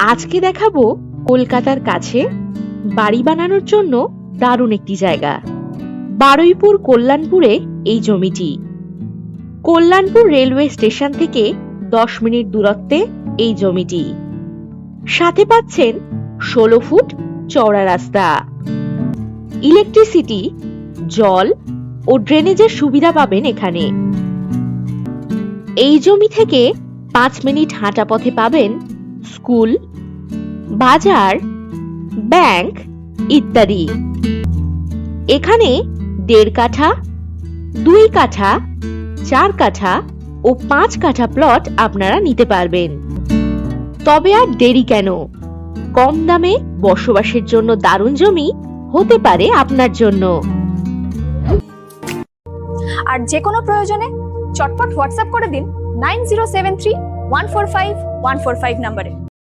আজকে দেখাবো কলকাতার কাছে বাড়ি বানানোর জন্য দারুণ একটি জায়গা। বারুইপুর কল্যাণপুরে এই জমিটি। কল্যাণপুর রেলওয়ে স্টেশন থেকে 10 মিনিট দূরত্বে এই জমিটি। সাথে পাচ্ছেন 16 ফুট চওড়া রাস্তা, ইলেকট্রিসিটি, জল ও ড্রেনেজের সুবিধা পাবেন এখানে। এই জমি থেকে 5 মিনিট হাঁটা পথে পাবেন স্কুল, বাজার, ব্যাংক ইত্যাদি। এখানে 1.5 কাঠা, 2 কাঠা, 4 কাঠা ও 5 কাঠা প্লট আপনারা নিতে পারবেন। তবে আর দেরি কেন? কম দামে বসবাসের জন্য দারুণ জমি হতে পারে আপনার জন্য। আর যে কোনো প্রয়োজনে চটপট হোয়াটসঅ্যাপ করে দিন 9073145145 নম্বরে।